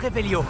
Revelio.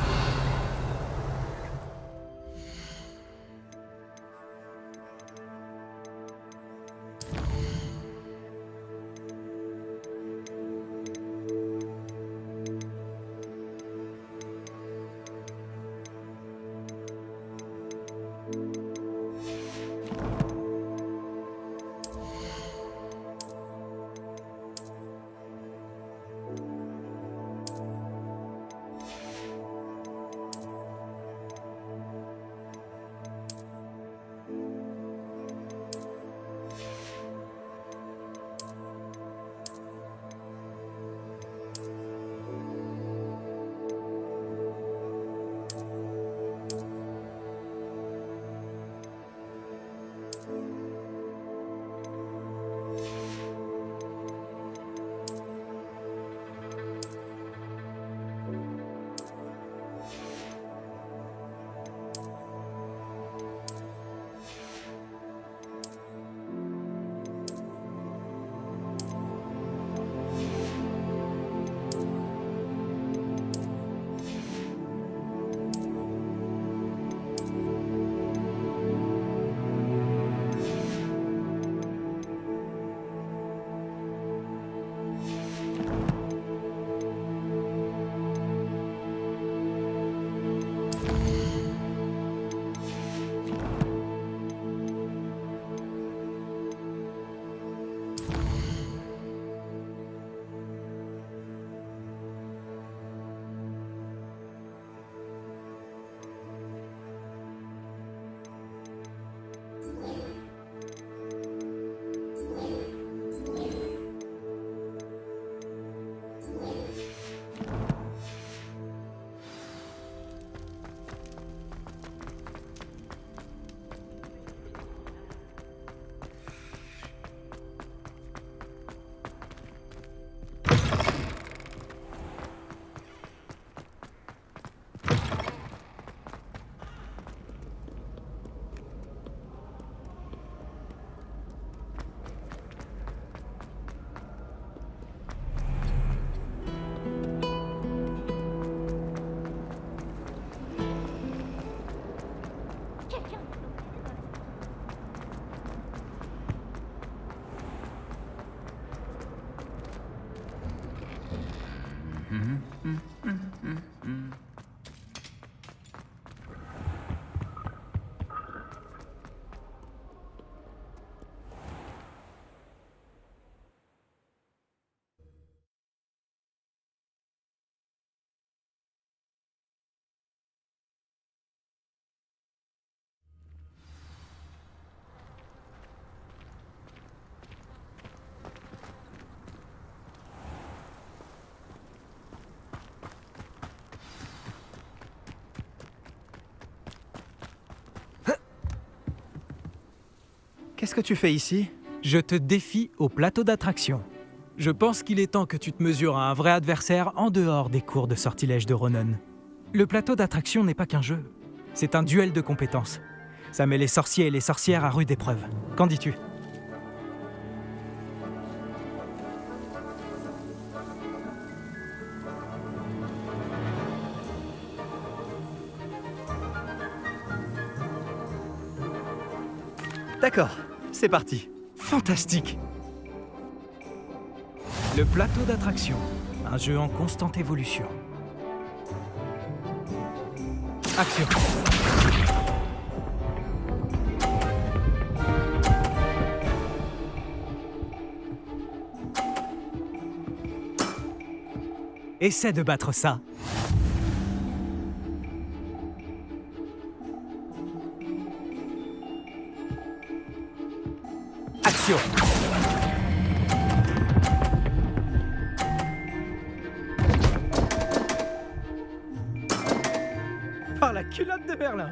Qu'est-ce que tu fais ici? Je te défie au plateau d'attraction. Je pense qu'il est temps que tu te mesures à un vrai adversaire en dehors des cours de sortilège de Ronon. Le plateau d'attraction n'est pas qu'un jeu. C'est un duel de compétences. Ça met les sorciers et les sorcières à rude épreuve. Qu'en dis-tu? D'accord, c'est parti. Fantastique! Le plateau d'attraction, un jeu en constante évolution. Action! Essaie de battre ça. Action! Par la culotte de Berlin!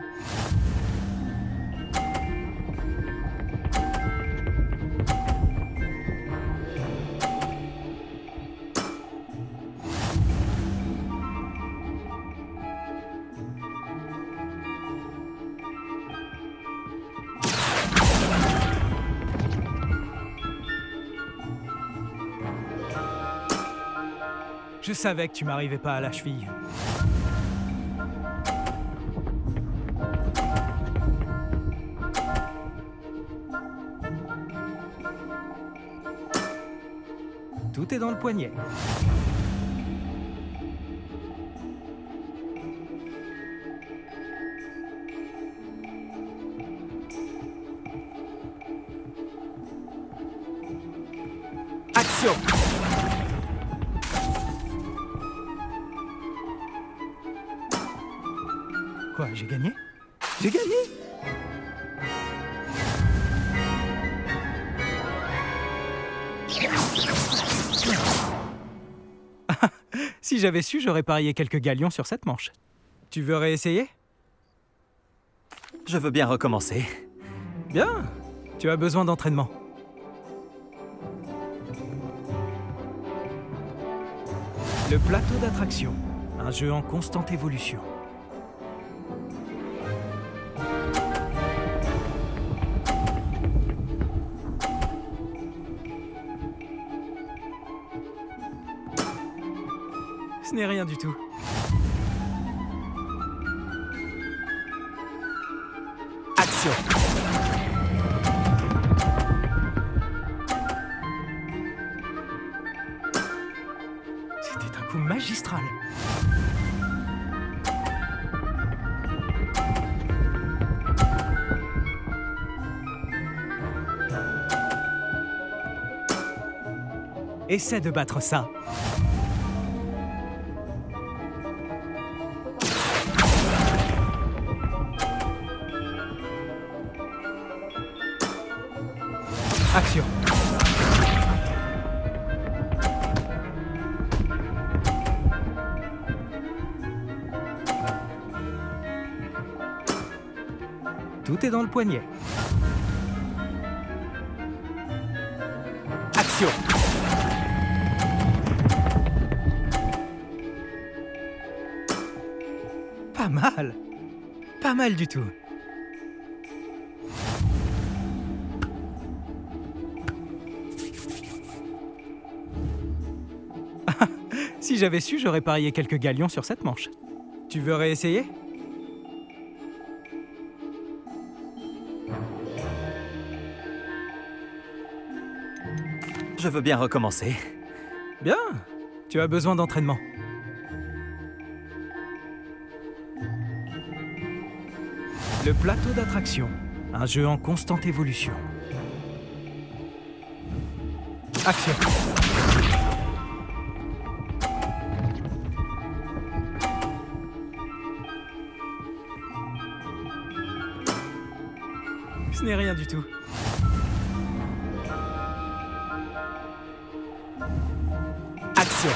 Je savais que tu m'arrivais pas à la cheville. Tout est dans le poignet. Action! Quoi, j'ai gagné? J'ai gagné? Si j'avais su, j'aurais parié quelques galions sur cette manche. Tu veux réessayer? Je veux bien recommencer. Bien! Tu as besoin d'entraînement. Le plateau d'attraction, un jeu en constante évolution. Ce n'est rien du tout. Action! C'était un coup magistral. Essaie de battre ça. Action. Tout est dans le poignet. Action. Pas mal. Pas mal du tout. Si j'avais su, j'aurais parié quelques galions sur cette manche. Tu veux réessayer? Je veux bien recommencer. Bien. Tu as besoin d'entraînement. Le plateau d'attraction, un jeu en constante évolution. Action. Ce n'est rien du tout. Action.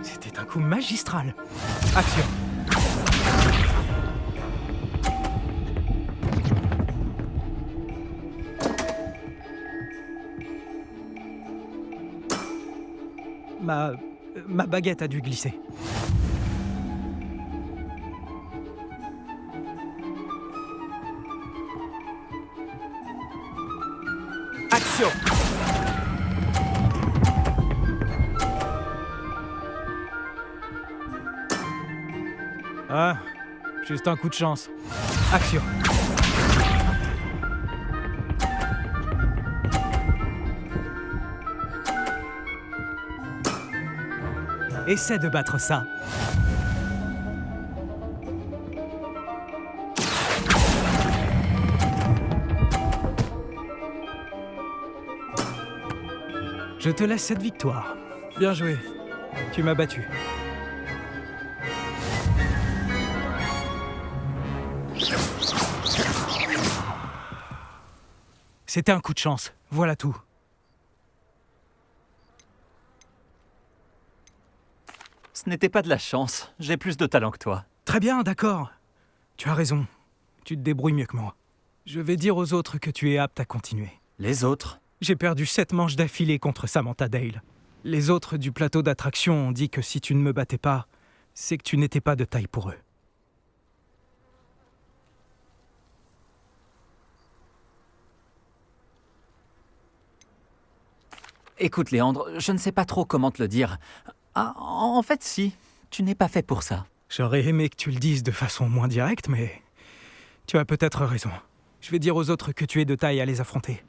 C'était un coup magistral. Action. Ma baguette a dû glisser. Action! Ah, juste un coup de chance. Action! Essaie de battre ça. Je te laisse cette victoire. Bien joué. Tu m'as battu. C'était un coup de chance. Voilà tout. Ce n'était pas de la chance. J'ai plus de talent que toi. Très bien, d'accord. Tu as raison. Tu te débrouilles mieux que moi. Je vais dire aux autres que tu es apte à continuer. Les autres? J'ai perdu 7 manches d'affilée contre Samantha Dale. Les autres du plateau d'attraction ont dit que si tu ne me battais pas, c'est que tu n'étais pas de taille pour eux. Écoute, Léandre, je ne sais pas trop comment te le dire. Ah, en fait, si. Tu n'es pas fait pour ça. J'aurais aimé que tu le dises de façon moins directe, mais Tu as peut-être raison. Je vais dire aux autres que tu es de taille à les affronter.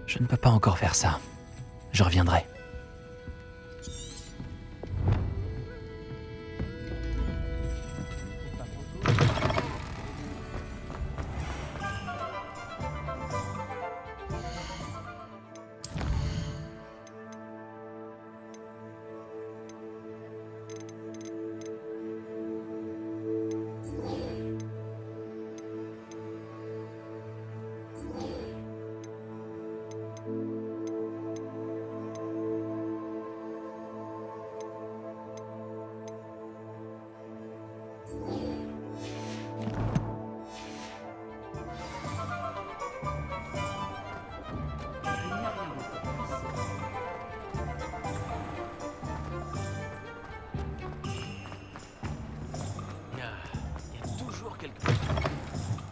Je ne peux pas encore faire ça. Je reviendrai.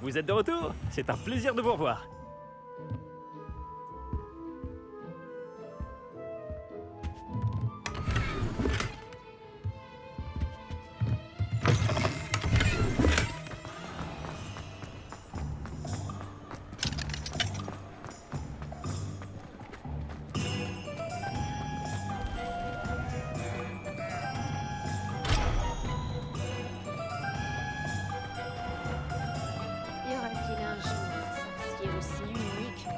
Vous êtes de retour? C'est un plaisir de vous revoir. Y aura-t-il un jour un sorcier aussi unique que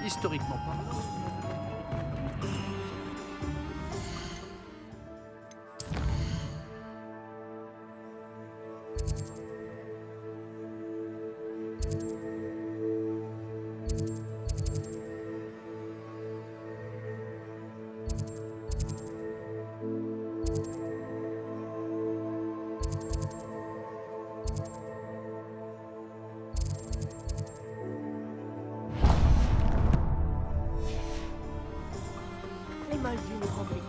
le Historiquement parlant. Les moldus nous remplissent.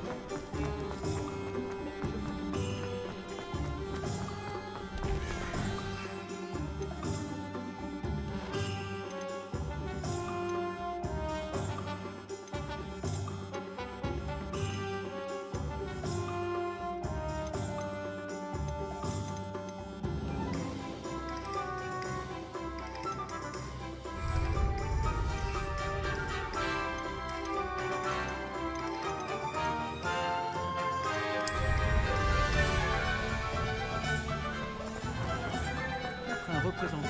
Un représentant.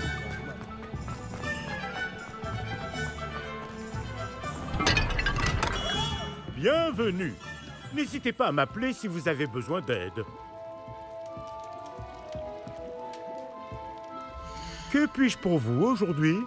Bienvenue. N'hésitez pas à m'appeler si vous avez besoin d'aide. Que puis-je pour vous aujourd'hui?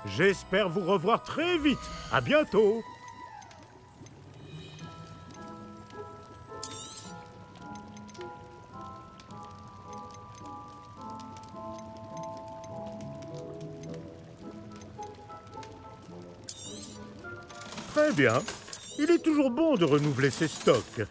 J'espère vous revoir très vite. À bientôt. Très bien. Il est toujours bon de renouveler ses stocks.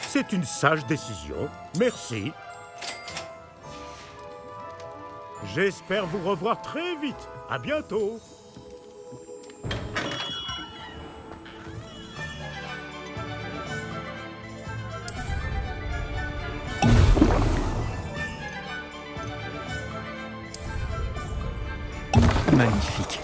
C'est une sage décision. Merci. J'espère vous revoir très vite. À bientôt. Magnifique.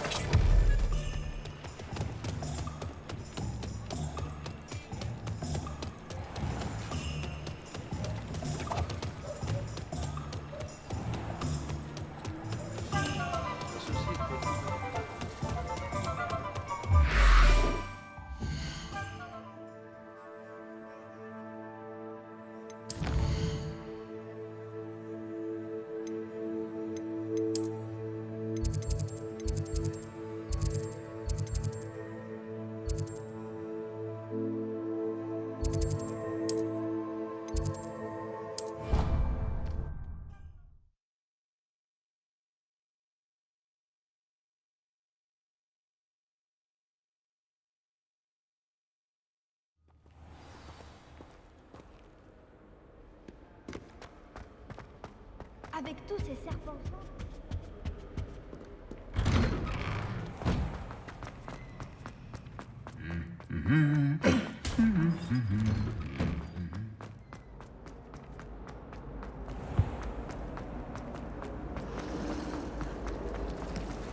Avec tous ces serpents.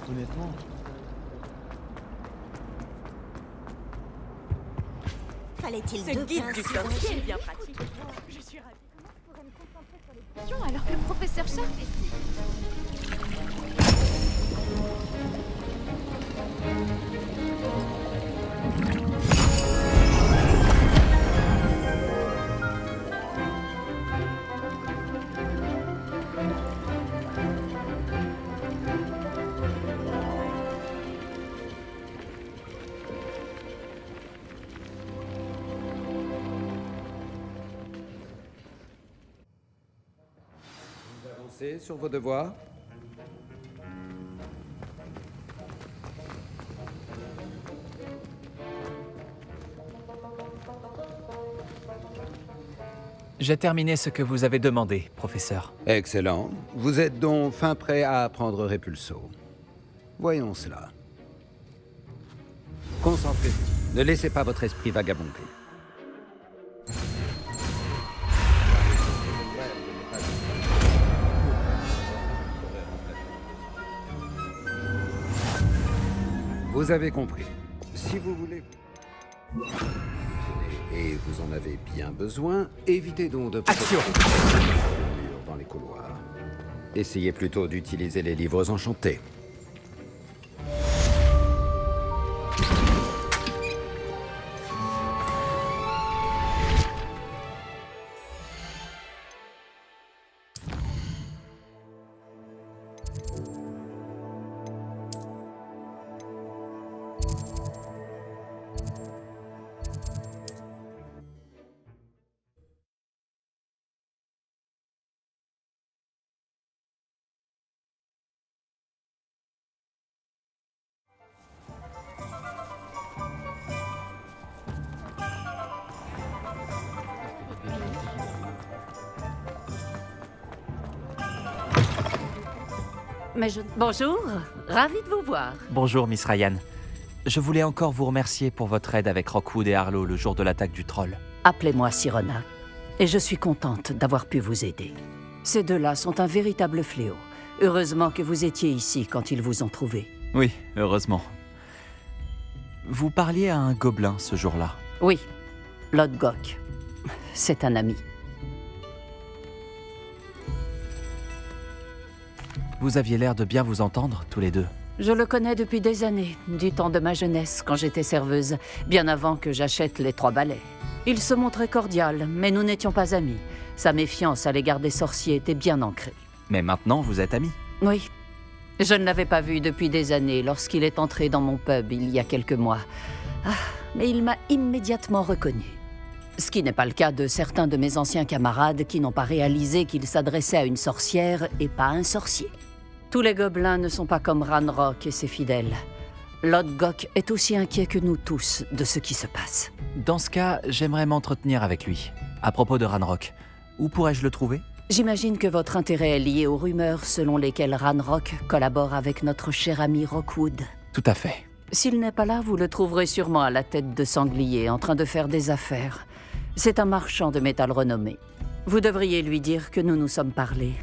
Honnêtement. Fallait-il Ce deux guide pinces du si sorcier est dents? bien pratique. Je suis ravie. Comment je pourrais me concentrer sur les questions alors que le professeur Sharp est ici? Avancez sur vos devoirs. J'ai terminé ce que vous avez demandé, professeur. Excellent. Vous êtes donc fin prêt à apprendre Repulso. Voyons cela. Concentrez-vous. Ne laissez pas votre esprit vagabonder. Vous avez compris. Si vous voulez... Et vous en avez bien besoin, évitez donc de... Action! Dans les couloirs. Essayez plutôt d'utiliser les livres enchantés. Bonjour, ravi de vous voir. Bonjour, Miss Ryan. Je voulais encore vous remercier pour votre aide avec Rockwood et Harlow le jour de l'attaque du troll. Appelez-moi Sirona, et je suis contente d'avoir pu vous aider. Ces deux-là sont un véritable fléau. Heureusement que vous étiez ici quand ils vous ont trouvé. Oui, heureusement. Vous parliez à un gobelin ce jour-là. Oui, Lodgok. C'est un ami. Vous aviez l'air de bien vous entendre, tous les deux. Je le connais depuis des années, du temps de ma jeunesse, quand j'étais serveuse, bien avant que j'achète les 3 balais. Il se montrait cordial, mais nous n'étions pas amis. Sa méfiance à l'égard des sorciers était bien ancrée. Mais maintenant, vous êtes amis. Oui. Je ne l'avais pas vu depuis des années lorsqu'il est entré dans mon pub il y a quelques mois. Ah, mais il m'a immédiatement reconnu. Ce qui n'est pas le cas de certains de mes anciens camarades qui n'ont pas réalisé qu'il s'adressait à une sorcière et pas à un sorcier. Tous les gobelins ne sont pas comme Ranrock et ses fidèles. Lodgok est aussi inquiet que nous tous de ce qui se passe. Dans ce cas, j'aimerais m'entretenir avec lui. À propos de Ranrock, où pourrais-je le trouver? J'imagine que votre intérêt est lié aux rumeurs selon lesquelles Ranrock collabore avec notre cher ami Rockwood. Tout à fait. S'il n'est pas là, vous le trouverez sûrement à la tête de sanglier, en train de faire des affaires. C'est un marchand de métal renommé. Vous devriez lui dire que nous nous sommes parlé.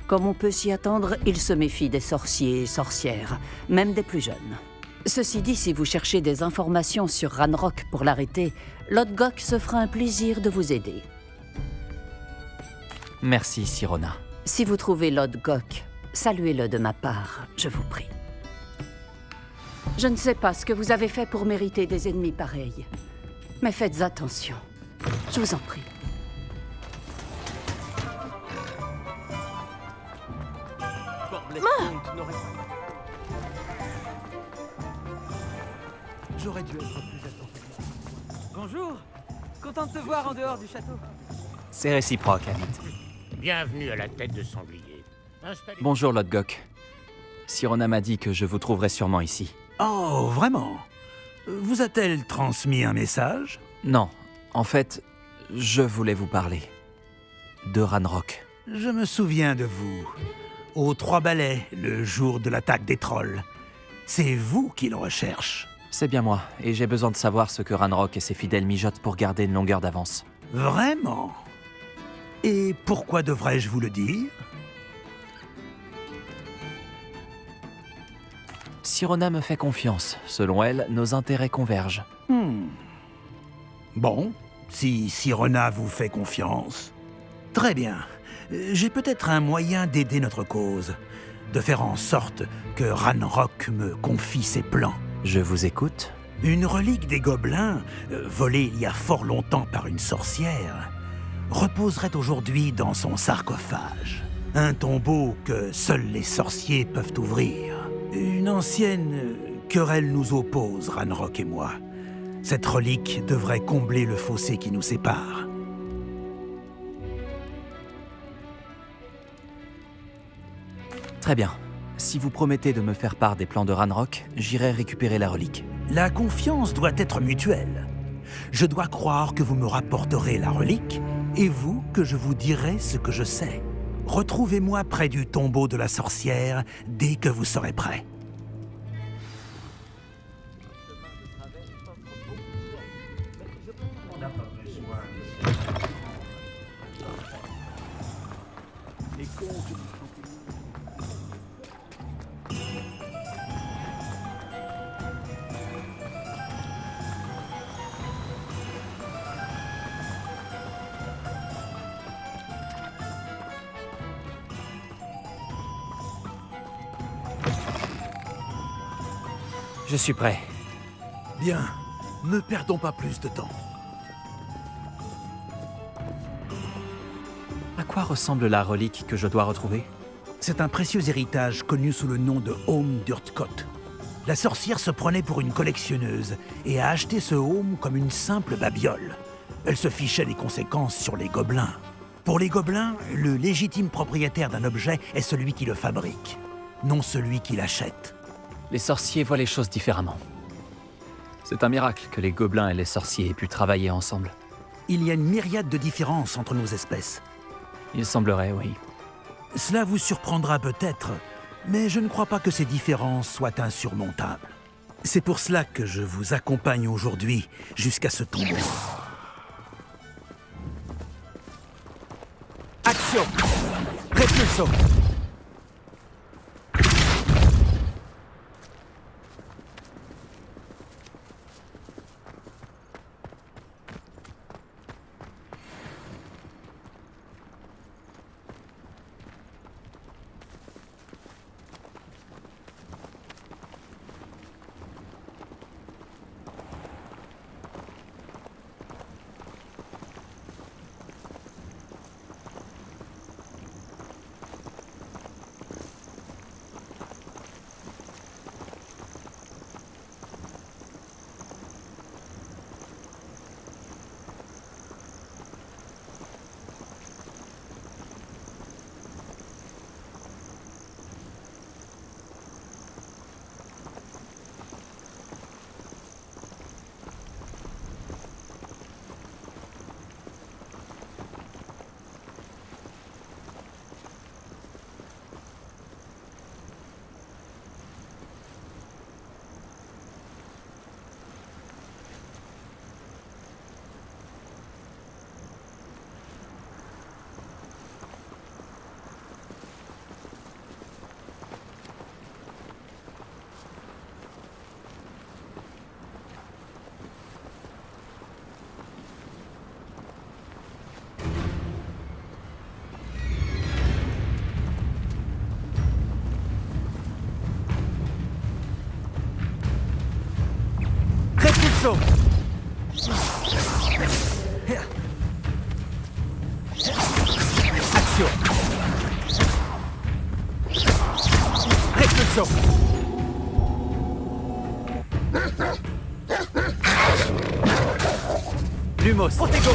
Comme on peut s'y attendre, il se méfie des sorciers et sorcières, même des plus jeunes. Ceci dit, si vous cherchez des informations sur Ranrock pour l'arrêter, Lodgok se fera un plaisir de vous aider. Merci, Sirona. Si vous trouvez Lodgok, saluez-le de ma part, je vous prie. Je ne sais pas ce que vous avez fait pour mériter des ennemis pareils, mais faites attention. Je vous en prie. J'aurais dû être plus attentif. Bonjour, content de te voir en dehors du château. C'est réciproque, Amit. Bienvenue à la tête de sanglier. Installez- Bonjour, Lodgok. Sirona m'a dit que je vous trouverai sûrement ici. Oh, vraiment? Vous a-t-elle transmis un message? Non, en fait, je voulais vous parler. De Ranrock. Je me souviens de vous. Aux 3 balais, le jour de l'attaque des trolls. C'est vous qui le recherche. C'est bien moi, et j'ai besoin de savoir ce que Ranrock et ses fidèles mijotent pour garder une longueur d'avance. Vraiment? Et pourquoi devrais-je vous le dire? Sirona me fait confiance. Selon elle, nos intérêts convergent. Bon, si Sirona vous fait confiance. Très bien. J'ai peut-être un moyen d'aider notre cause. De faire en sorte que Ranrock me confie ses plans. Je vous écoute. Une relique des gobelins, volée il y a fort longtemps par une sorcière, reposerait aujourd'hui dans son sarcophage. Un tombeau que seuls les sorciers peuvent ouvrir. Une ancienne querelle nous oppose, Ranrock et moi. Cette relique devrait combler le fossé qui nous sépare. Très bien. Si vous promettez de me faire part des plans de Ranrock, j'irai récupérer la relique. La confiance doit être mutuelle. Je dois croire que vous me rapporterez la relique, et vous que je vous dirai ce que je sais. Retrouvez-moi près du tombeau de la sorcière dès que vous serez prêt. Je suis prêt. Bien, ne perdons pas plus de temps. À quoi ressemble la relique que je dois retrouver? C'est un précieux héritage connu sous le nom de Home d'Urtkot. La sorcière se prenait pour une collectionneuse et a acheté ce home comme une simple babiole. Elle se fichait des conséquences sur les gobelins. Pour les gobelins, le légitime propriétaire d'un objet est celui qui le fabrique, non celui qui l'achète. Les sorciers voient les choses différemment. C'est un miracle que les gobelins et les sorciers aient pu travailler ensemble. Il y a une myriade de différences entre nos espèces. Il semblerait, oui. Cela vous surprendra peut-être, Mais je ne crois pas que ces différences soient insurmontables. C'est pour cela que je vous accompagne aujourd'hui jusqu'à ce tombeau. Action! Repulso! Repulso! Action! Repulso! Lumos! Protego!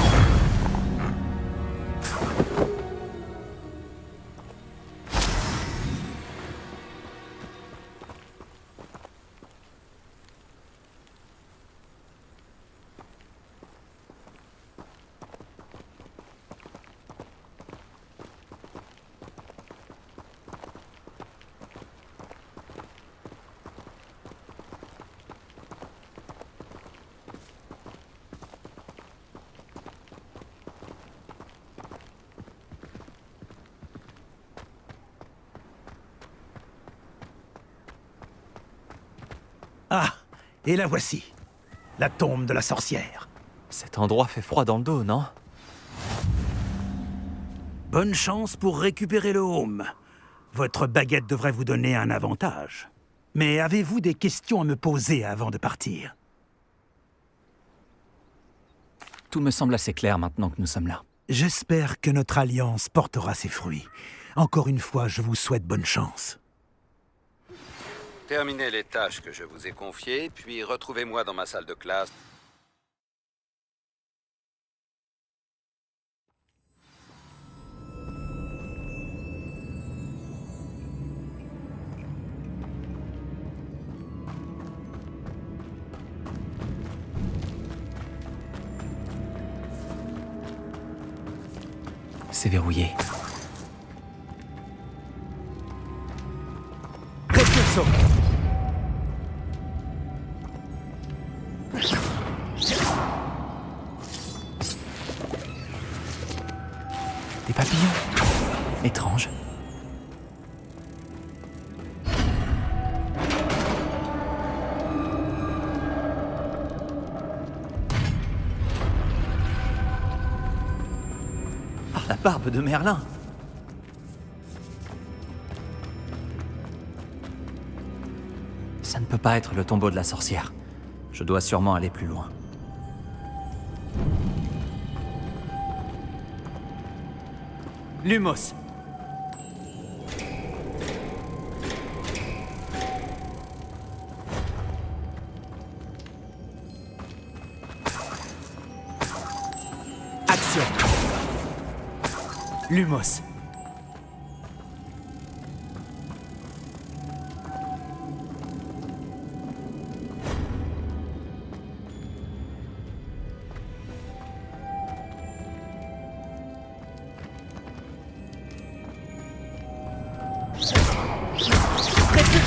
Ah, et la voici. La tombe de la sorcière. Cet endroit fait froid dans le dos, non? Bonne chance pour récupérer le home. Votre baguette devrait vous donner un avantage. Mais avez-vous des questions à me poser avant de partir? Tout me semble assez clair maintenant que nous sommes là. J'espère que notre alliance portera ses fruits. Encore une fois, je vous souhaite bonne chance. Terminez les tâches que je vous ai confiées, puis retrouvez-moi dans ma salle de classe. C'est verrouillé. Repulso! Des papillons. Étrange. Ah, la barbe de Merlin. Ça ne peut pas être le tombeau de la sorcière. Je dois sûrement aller plus loin. Lumos! Action! Lumos!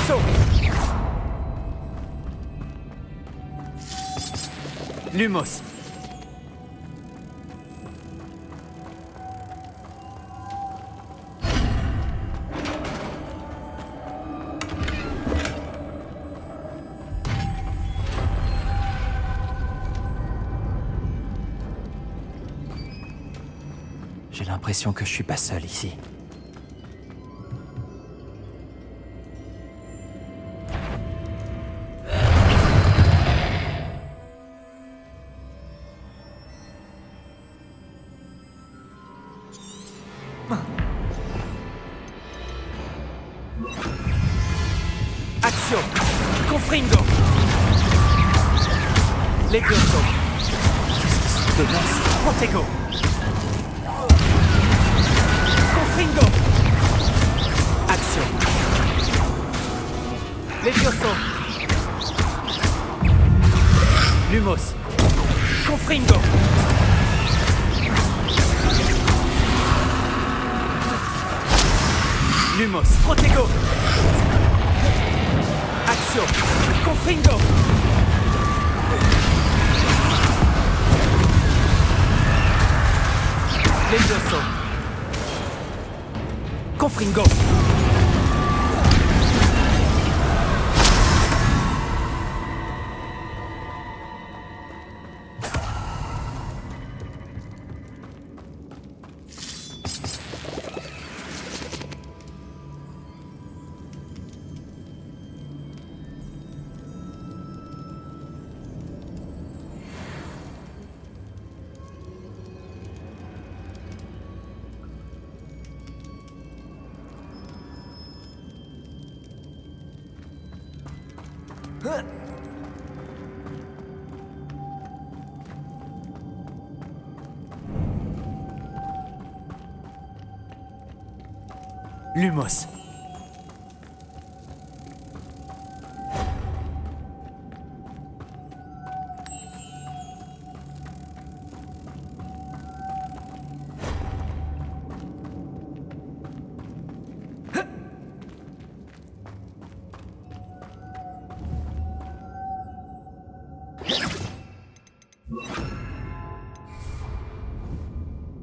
Levioso. Lumos. J'ai l'impression que je suis pas seul ici. Action. Confringo. Levioso. Protego. Confringo. Action. Levioso. Lumos. Confringo. Lumos. Protego. Action. Confringo. Levioso. Confringo. Lumos.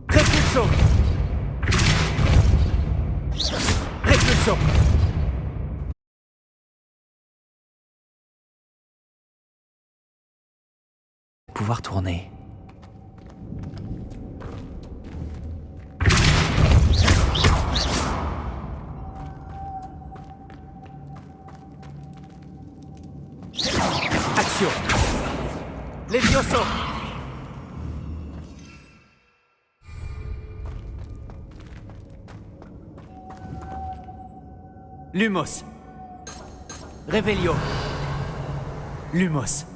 Repulso. Repulso. Pouvoir tourner. Action. Levioso. Lumos. Revelio. Lumos.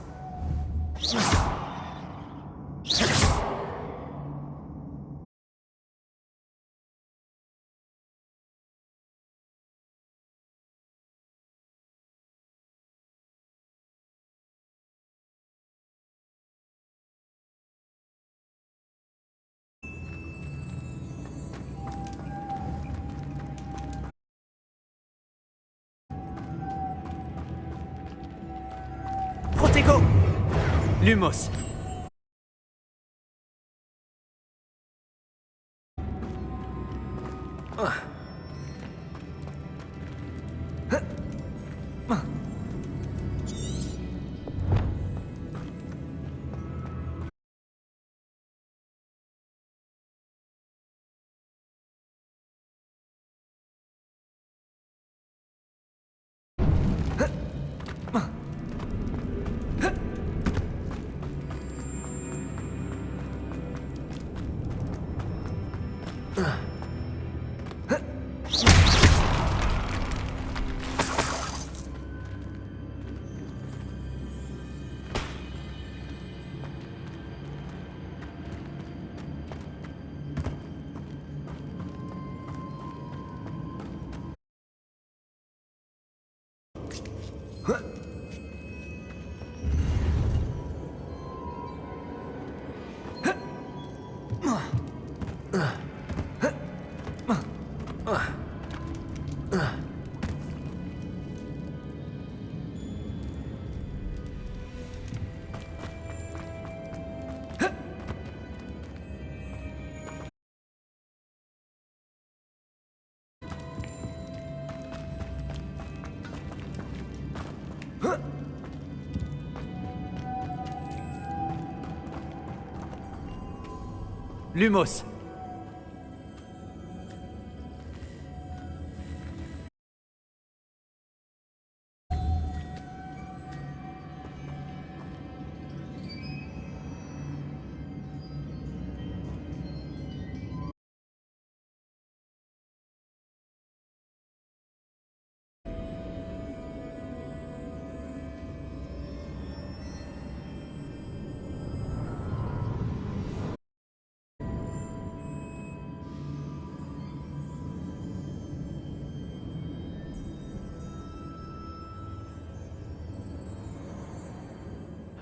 Protego. Lumos. Lumos.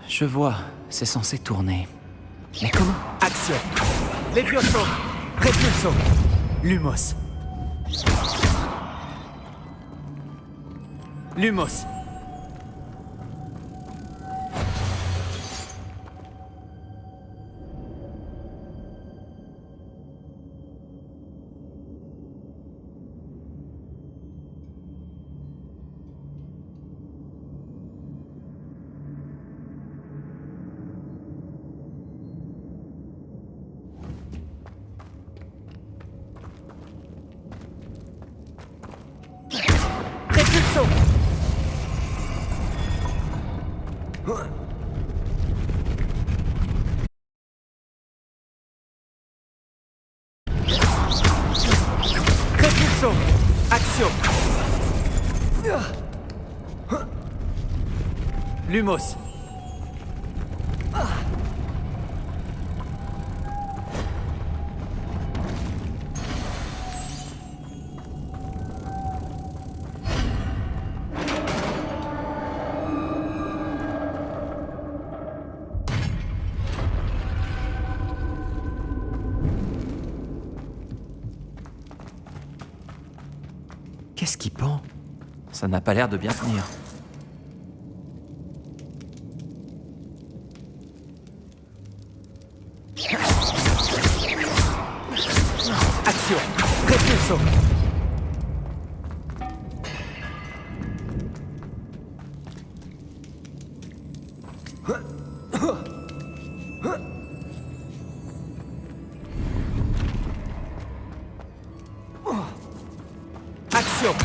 Je vois, c'est censé tourner. Mais comment? Action. Levioso. Repulso. Lumos. Lumos. Repulso. Repulso. Action. Lumos. Qu'est-ce qui pend? Ça n'a pas l'air de bien tenir. Action. Repulso. Action.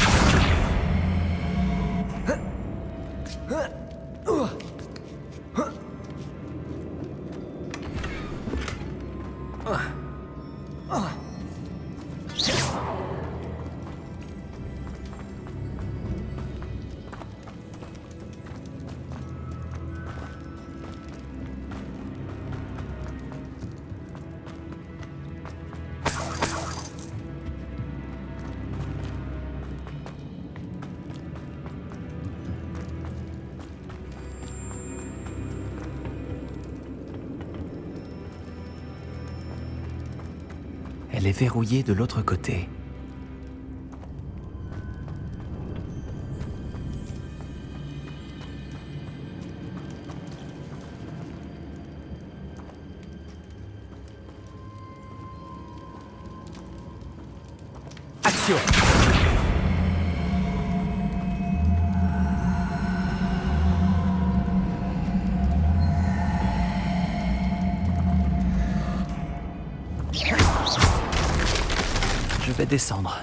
Elle est verrouillée de l'autre côté. Action. Je vais descendre.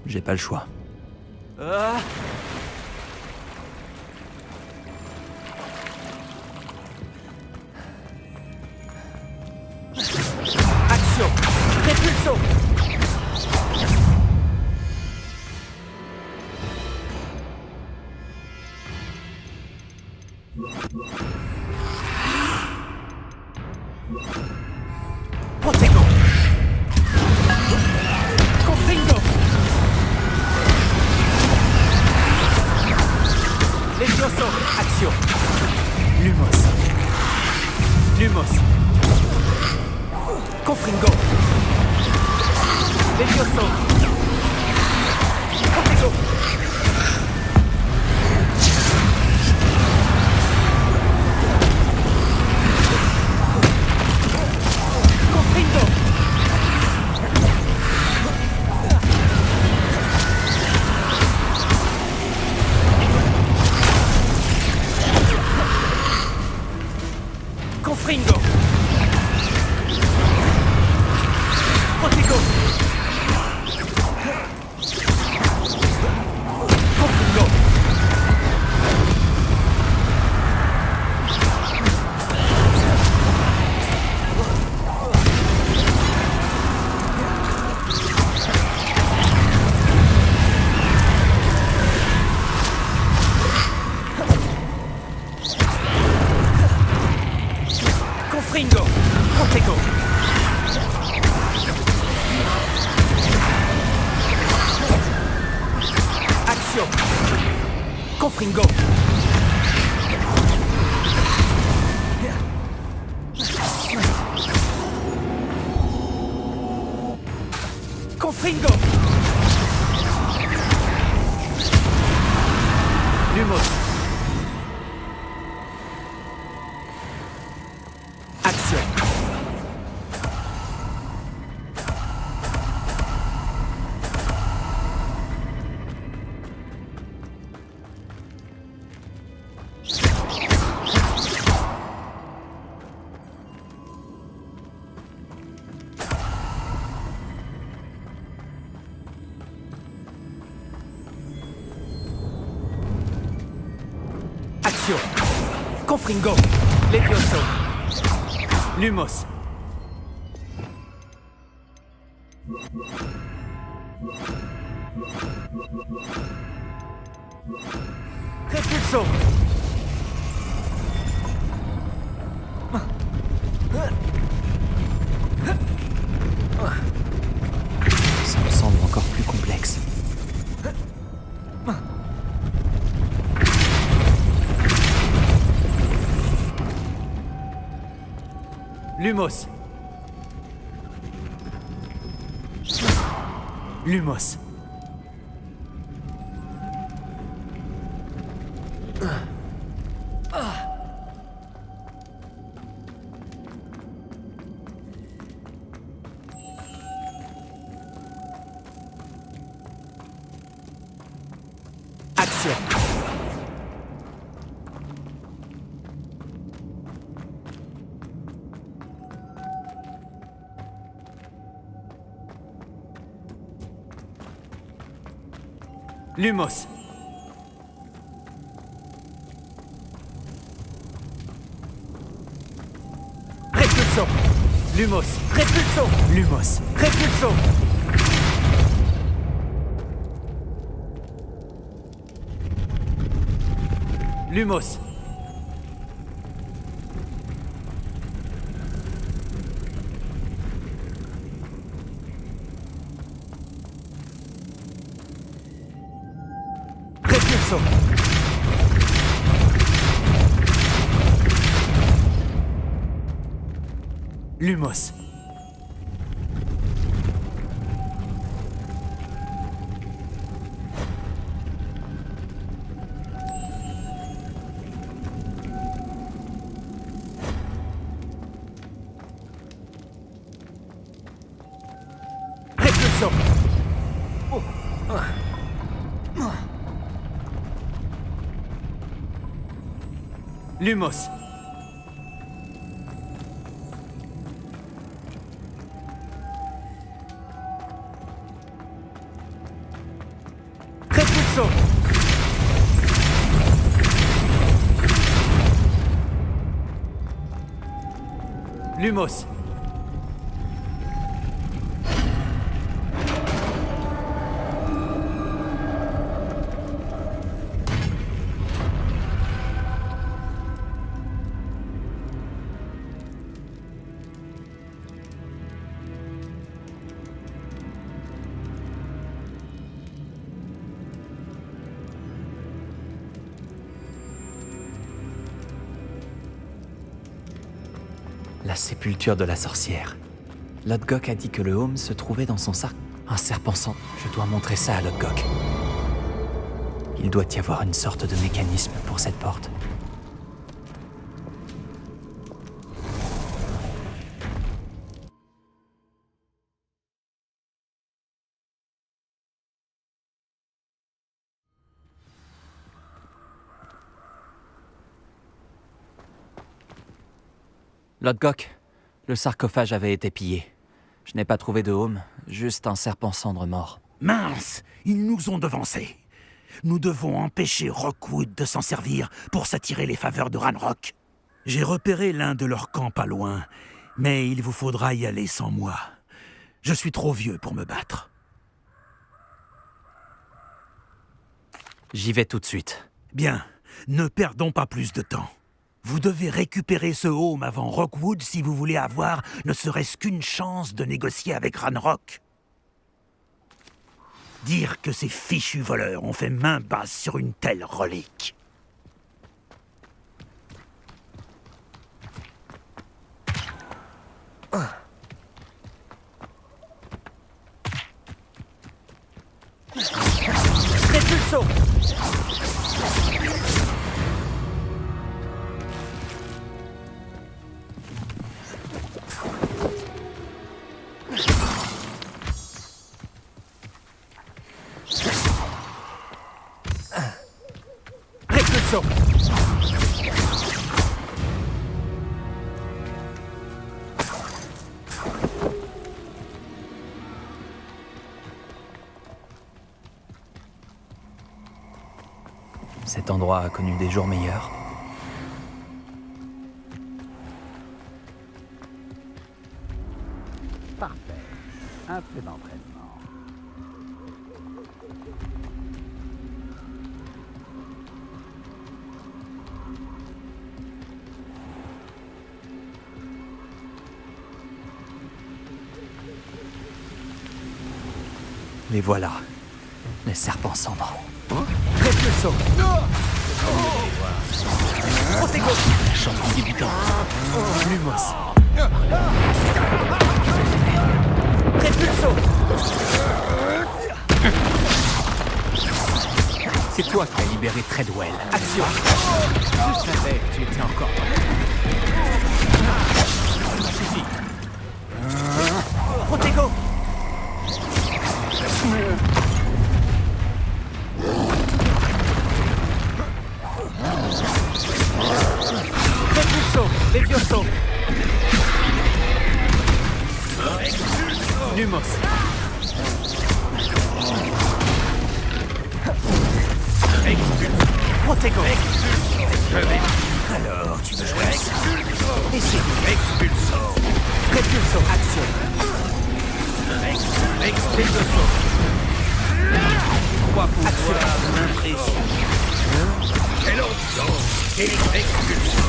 J'ai pas le choix. Action. Repulso. Protego. Confringo. Levioso. Action. Lumos. Lumos. Confringo. Levioso. Protego. Confringo. Confringo. Confringo. Confringo. Lumos. Action. Action. Confringo. Levioso. Lumos. Repulso. Ça me semble encore plus complexe. Lumos. Lumos. Action. Lumos. Repulso. Lumos. Repulso. Lumos. Repulso. Lumos. Repulso. Lumos. Repulso. Lumos. Repulso. Lumos. La sépulture de la sorcière. Lodgok a dit que le home se trouvait dans son sac. Un serpent sang. Je dois montrer ça à Lodgok. Il doit y avoir une sorte de mécanisme pour cette porte. Lodgok, le sarcophage avait été pillé. Je n'ai pas trouvé de home, juste un serpent cendre mort. Mince, ils nous ont devancés. Nous devons empêcher Rookwood de s'en servir pour s'attirer les faveurs de Ranrock. J'ai repéré l'un de leurs camps pas loin, mais il vous faudra y aller sans moi. Je suis trop vieux pour me battre. J'y vais tout de suite. Bien, ne perdons pas plus de temps. Vous devez récupérer ce home avant Rookwood si vous voulez avoir ne serait-ce qu'une chance de négocier avec Ranrock. Dire que ces fichus voleurs ont fait main basse sur une telle relique. Répulso! Répulso! Cet endroit a connu des jours meilleurs. Parfait. Un peu d'entraînement. Les voilà, les serpents cendres. Répulso! Protego! Champion débutant. Lumos! Répulso! C'est toi qui as libéré Treadwell. Action! Je savais que tu étais encore. Suffit. Protego! Repulso! Levioso! Lumos! Protego! Alors, tu veux jouer ça? Repulso! Action! Levioso! Crois pouvoir m'impressionner. Quelle ambiance! Quelle expulsion!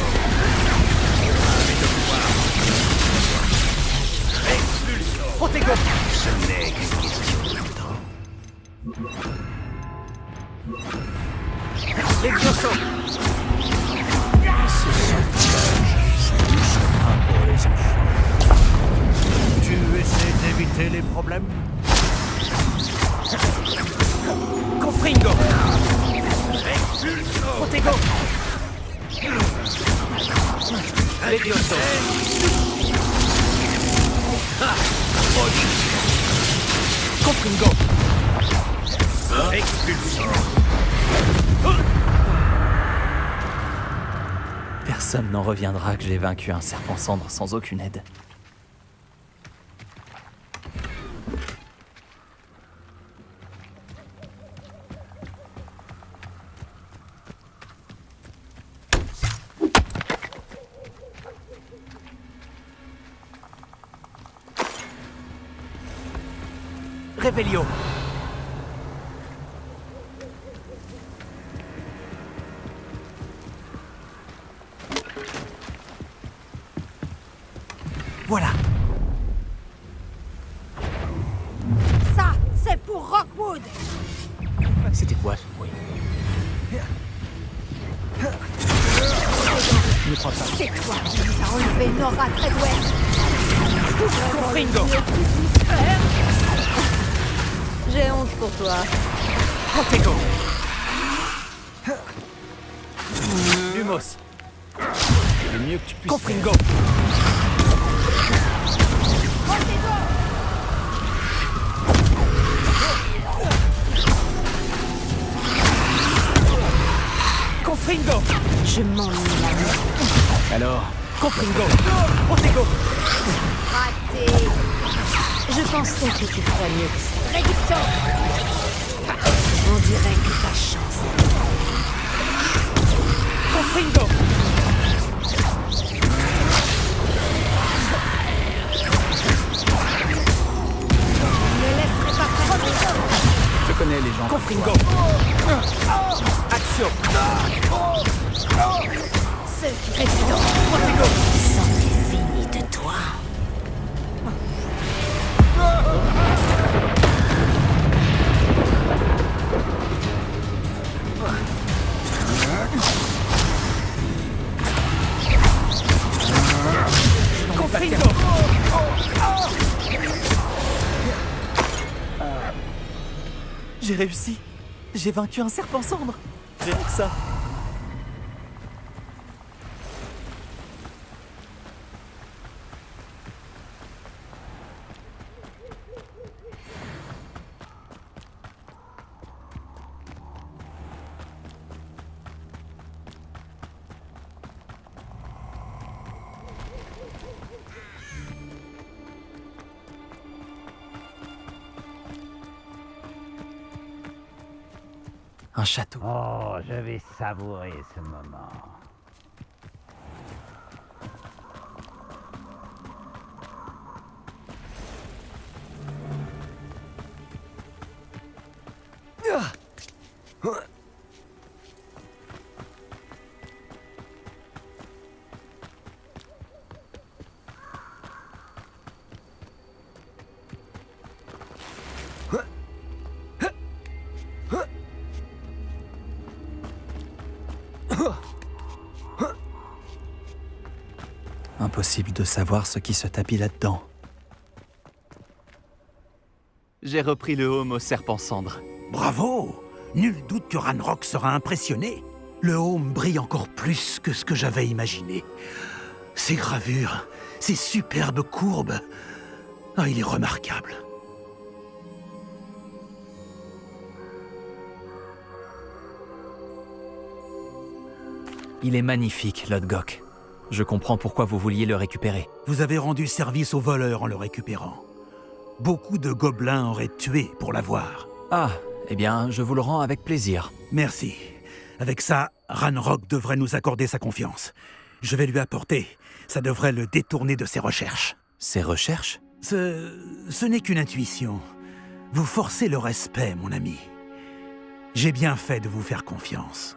Protego! Ce n'est qu'une question de temps. Levioso! Pour les enfants. Tu essaies d'éviter les problèmes? Confringo! Protego! Levioso! Confringo! Personne n'en reviendra que j'ai vaincu un serpent cendre sans aucune aide. Revelio! Voilà! Ça, c'est pour Rockwood. C'était quoi ce bruit? Ne crois pas. C'est toi qui nous as enlevé Nora Treadwell. Confringo! J'ai honte pour toi. Protego! Lumos! Le mieux que tu puisses. Confringo! Confringo! Je m'ennuie la nuit. Alors, Confringo! Protego! Raté. Je pensais que tu ferais mieux que ça. Réduction. On dirait que ta chance. Confringo! Ne laisserai pas faire. je connais les gens. Confringo! Action! Ceux qui restent Protego! c'en est fini de toi. J'ai réussi. J'ai vaincu un serpent cendre. Rien que ça. Un château. Oh, je vais savourer ce moment. Impossible de savoir ce qui se tapit là-dedans. J'ai repris le home au serpent cendre. Bravo! Nul doute que Ranrock sera impressionné. Le home brille encore plus que ce que j'avais imaginé. Ses gravures, ses superbes courbes. Ah, il est remarquable. Il est magnifique, Lodgok. Je comprends pourquoi vous vouliez le récupérer. Vous avez rendu service aux voleurs en le récupérant. Beaucoup de gobelins auraient tué pour l'avoir. Ah, eh bien, je vous le rends avec plaisir. Merci. Avec ça, Ranrock devrait nous accorder sa confiance. Je vais lui apporter. Ça devrait le détourner de ses recherches. Ses recherches? Ce n'est qu'une intuition. Vous forcez le respect, mon ami. J'ai bien fait de vous faire confiance.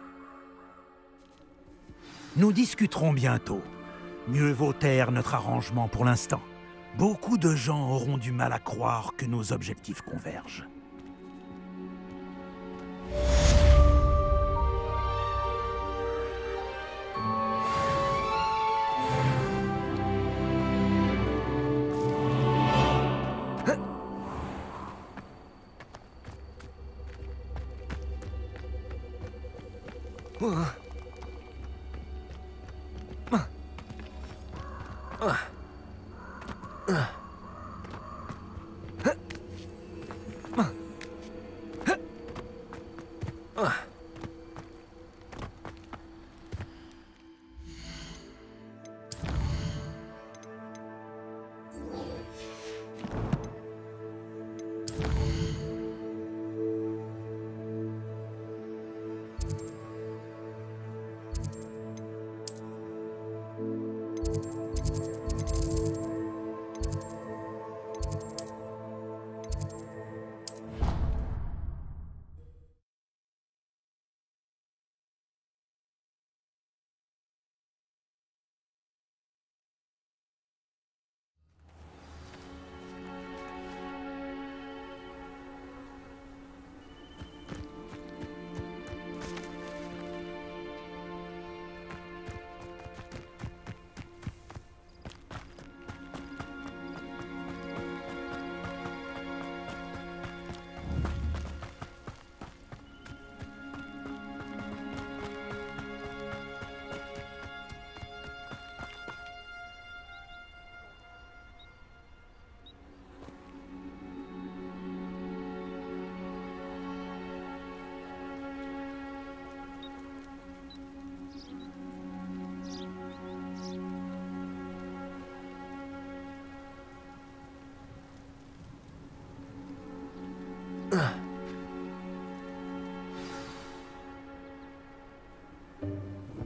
Nous discuterons bientôt. Mieux vaut taire notre arrangement pour l'instant. Beaucoup de gens auront du mal à croire que nos objectifs convergent.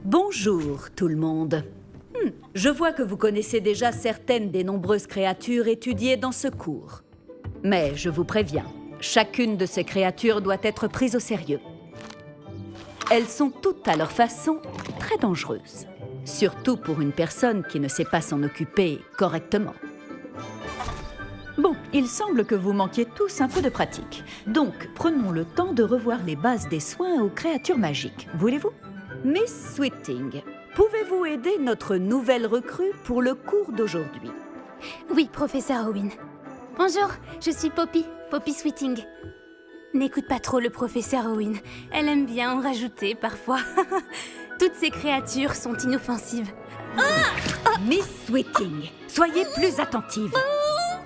Bonjour tout le monde. Je vois que vous connaissez déjà certaines des nombreuses créatures étudiées dans ce cours. Mais je vous préviens, chacune de ces créatures doit être prise au sérieux. Elles sont toutes à leur façon très dangereuses. Surtout pour une personne qui ne sait pas s'en occuper correctement. Bon, il semble que vous manquiez tous un peu de pratique. Donc, prenons le temps de revoir les bases des soins aux créatures magiques. Voulez-vous ? Miss Sweeting, pouvez-vous aider notre nouvelle recrue pour le cours d'aujourd'hui ? Oui, professeur Owen. Bonjour, je suis Poppy, Poppy Sweeting. N'écoute pas trop le professeur Owen. Elle aime bien en rajouter parfois. Toutes ces créatures sont inoffensives. Miss Sweeting, soyez plus attentive.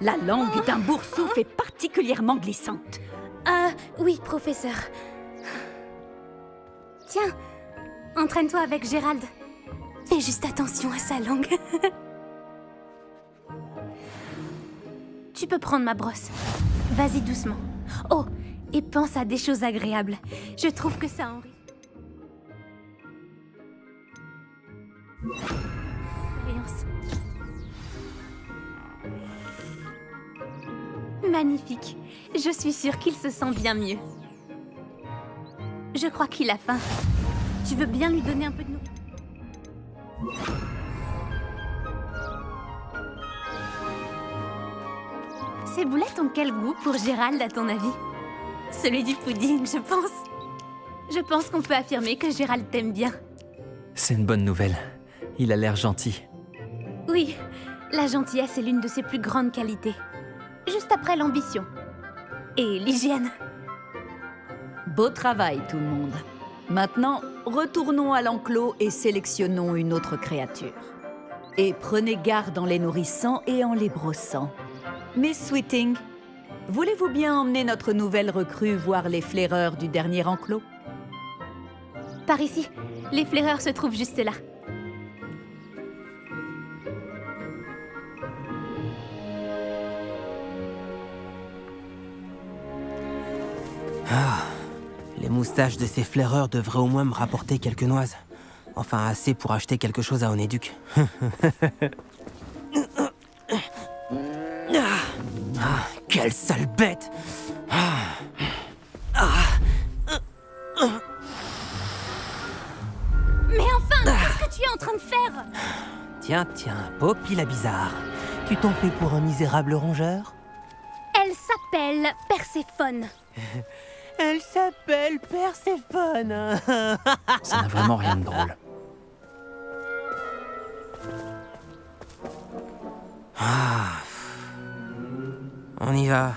La langue d'un boursouf est particulièrement glissante. Oui, professeur. Tiens, entraîne-toi avec Gérald. Fais juste attention à sa langue. Tu peux prendre ma brosse. Vas-y doucement. Oh, et pense à des choses agréables. Je trouve que ça enrichit. Expérience. Magnifique. Je suis sûre qu'il se sent bien mieux. Je crois qu'il a faim. Tu veux bien lui donner un peu de nourriture? Ces boulettes ont quel goût pour Gérald, à ton avis? Celui du pudding, je pense. Je pense qu'on peut affirmer que Gérald t'aime bien. C'est une bonne nouvelle. Il a l'air gentil. Oui, la gentillesse est l'une de ses plus grandes qualités. Juste après l'ambition. Et l'hygiène. Beau travail, tout le monde. Maintenant, retournons à l'enclos et sélectionnons une autre créature. Et prenez garde en les nourrissant et en les brossant. Miss Sweeting, voulez-vous bien emmener notre nouvelle recrue voir les flaireurs du dernier enclos? Par ici, les flaireurs se trouvent juste là. Les moustaches de ces flaireurs devraient au moins me rapporter quelques noises. Enfin, assez pour acheter quelque chose à Onéduc. Quelle sale bête! Mais enfin, qu'est-ce que tu es en train de faire? Tiens, Poppy la bizarre. Tu t'en fais pour un misérable rongeur? Elle s'appelle Perséphone. Elle s'appelle Perséphone. Ça n'a vraiment rien de drôle. On y va.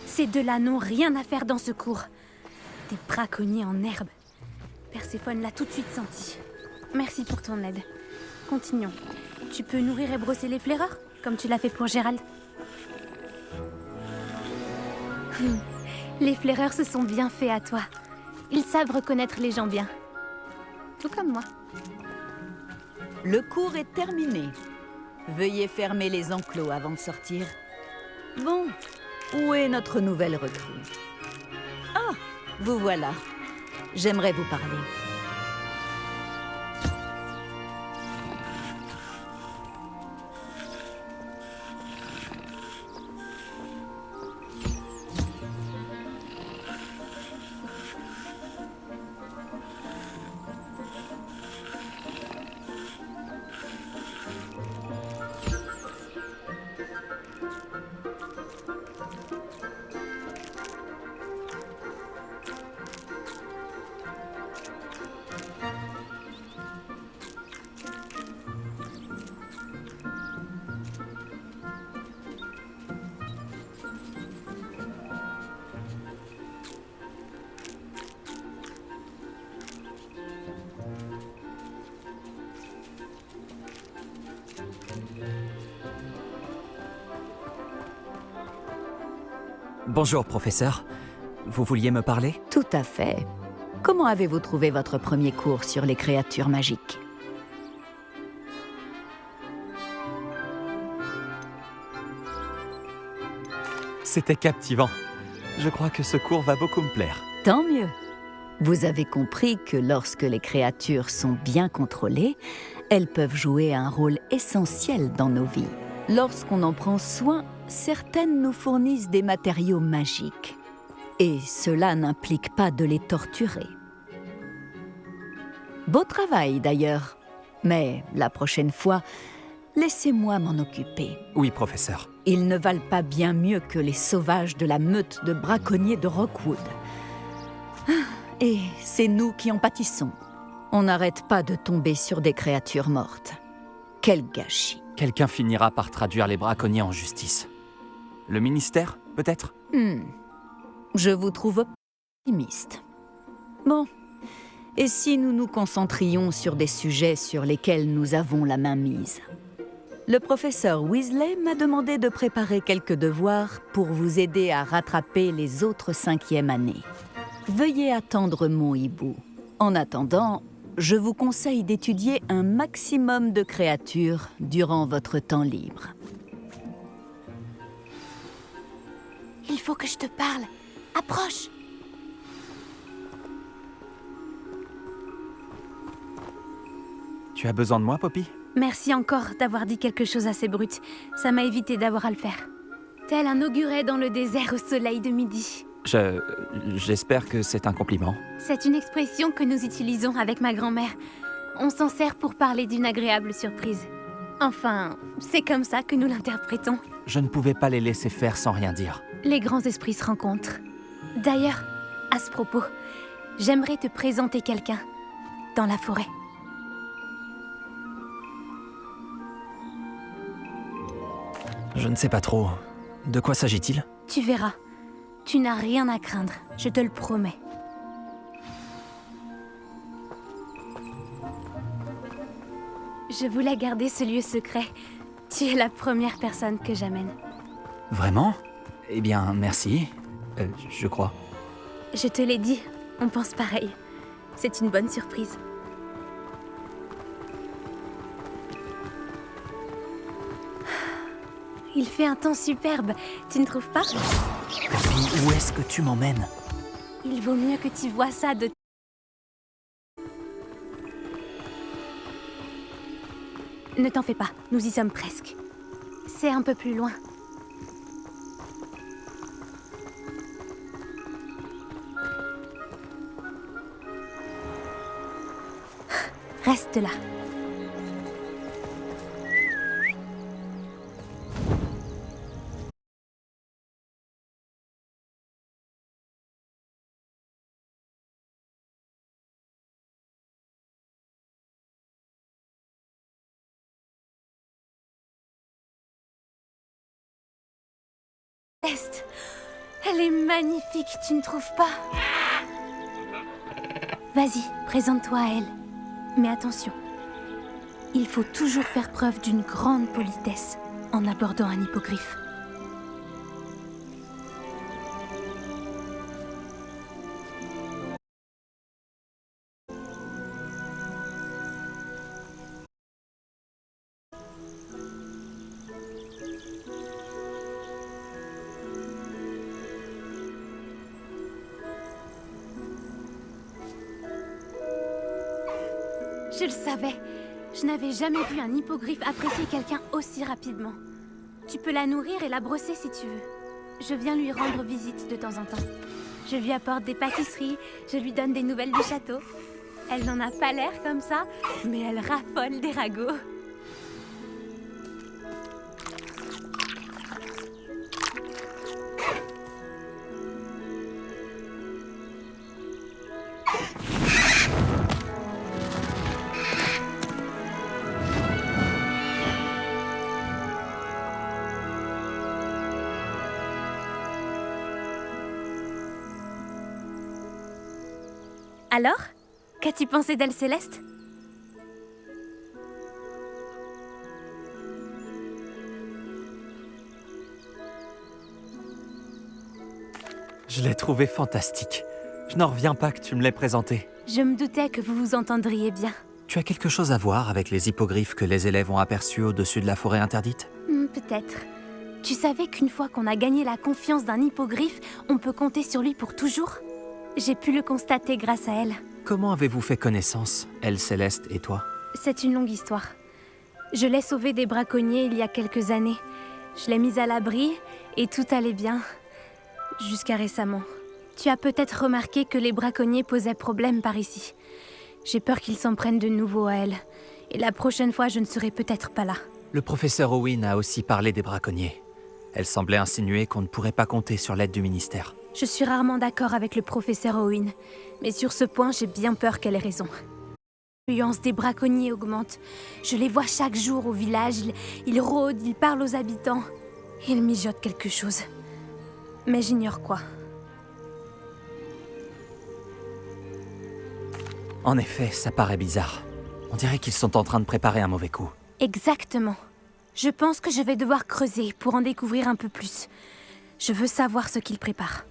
Ces deux-là n'ont rien à faire dans ce cours. Des braconniers en herbe. Perséphone l'a tout de suite senti. Merci pour ton aide. Continuons. Tu peux nourrir et brosser les flaireurs, comme tu l'as fait pour Gérald. Les flaireurs se sont bien faits à toi. Ils savent reconnaître les gens bien. Tout comme moi. Le cours est terminé. Veuillez fermer les enclos avant de sortir. Bon, où est notre nouvelle recrue? Ah, vous voilà. J'aimerais vous parler. Bonjour, professeur. Vous vouliez me parler? Tout à fait. Comment avez-vous trouvé votre premier cours sur les créatures magiques? C'était captivant. Je crois que ce cours va beaucoup me plaire. Tant mieux. Vous avez compris que lorsque les créatures sont bien contrôlées, elles peuvent jouer un rôle essentiel dans nos vies. Lorsqu'on en prend soin, certaines nous fournissent des matériaux magiques. Et cela n'implique pas de les torturer. Beau travail d'ailleurs. Mais la prochaine fois, laissez-moi m'en occuper. Oui, professeur. Ils ne valent pas bien mieux que les sauvages de la meute de braconniers de Rockwood. Et c'est nous qui en pâtissons. On n'arrête pas de tomber sur des créatures mortes. Quel gâchis. Quelqu'un finira par traduire les braconniers en justice. Le ministère, peut-être? Je vous trouve optimiste. Bon, et si nous nous concentrions sur des sujets sur lesquels nous avons la main mise? Le professeur Weasley m'a demandé de préparer quelques devoirs pour vous aider à rattraper les autres 5e années. Veuillez attendre mon hibou. En attendant, je vous conseille d'étudier un maximum de créatures durant votre temps libre. Il faut que je te parle. Approche. Tu as besoin de moi, Poppy? Merci encore d'avoir dit quelque chose assez brut. Ça m'a évité d'avoir à le faire. Tel un auguret dans le désert au soleil de midi. J'espère que c'est un compliment. C'est une expression que nous utilisons avec ma grand-mère. On s'en sert pour parler d'une agréable surprise. Enfin, c'est comme ça que nous l'interprétons. Je ne pouvais pas les laisser faire sans rien dire. Les grands esprits se rencontrent. D'ailleurs, à ce propos, j'aimerais te présenter quelqu'un dans la forêt. Je ne sais pas trop. De quoi s'agit-il? Tu verras. Tu n'as rien à craindre, je te le promets. Je voulais garder ce lieu secret. Tu es la première personne que j'amène. Vraiment? Eh bien, merci. Je crois. Je te l'ai dit, on pense pareil. C'est une bonne surprise. Il fait un temps superbe, tu ne trouves pas? Poppy, où est-ce que tu m'emmènes? Il vaut mieux que tu vois ça de... Ne t'en fais pas, nous y sommes presque. C'est un peu plus loin. Reste là. Elle est magnifique, tu ne trouves pas? Vas-y, présente-toi à elle. Mais attention, il faut toujours faire preuve d'une grande politesse en abordant un hippogriffe. Je le savais. Je n'avais jamais vu un hippogriffe apprécier quelqu'un aussi rapidement. Tu peux la nourrir et la brosser si tu veux. Je viens lui rendre visite de temps en temps. Je lui apporte des pâtisseries, je lui donne des nouvelles du château. Elle n'en a pas l'air comme ça, mais elle raffole des ragots. Alors, qu'as-tu pensé d'elle, Céleste? Je l'ai trouvée fantastique. Je n'en reviens pas que tu me l'aies présentée. Je me doutais que vous vous entendriez bien. Tu as quelque chose à voir avec les hippogriffes que les élèves ont aperçus au-dessus de la forêt interdite? Peut-être. Tu savais qu'une fois qu'on a gagné la confiance d'un hippogriffe, on peut compter sur lui pour toujours? J'ai pu le constater grâce à elle. Comment avez-vous fait connaissance, elle, Céleste et toi? C'est une longue histoire. Je l'ai sauvée des braconniers il y a quelques années. Je l'ai mise à l'abri et tout allait bien. Jusqu'à récemment. Tu as peut-être remarqué que les braconniers posaient problème par ici. J'ai peur qu'ils s'en prennent de nouveau à elle. Et la prochaine fois, je ne serai peut-être pas là. Le professeur Owen a aussi parlé des braconniers. Elle semblait insinuer qu'on ne pourrait pas compter sur l'aide du ministère. Je suis rarement d'accord avec le professeur Owen, mais sur ce point, j'ai bien peur qu'elle ait raison. L'influence des braconniers augmente. Je les vois chaque jour au village. Ils rôdent, ils parlent aux habitants. Ils mijotent quelque chose. Mais j'ignore quoi. En effet, ça paraît bizarre. On dirait qu'ils sont en train de préparer un mauvais coup. Exactement. Je pense que je vais devoir creuser pour en découvrir un peu plus. Je veux savoir ce qu'ils préparent.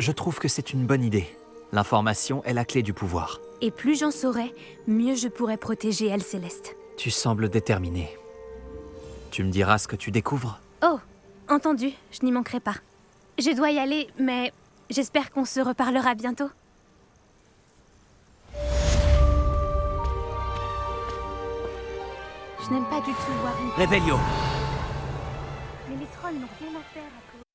Je trouve que c'est une bonne idée. L'information est la clé du pouvoir. Et plus j'en saurai, mieux je pourrai protéger Elle Céleste. Tu sembles déterminé. Tu me diras ce que tu découvres? Oh, entendu, je n'y manquerai pas. Je dois y aller, mais j'espère qu'on se reparlera bientôt. Je n'aime pas du tout voir une... Réveillon. Mais les trolls n'ont rien à faire à cause...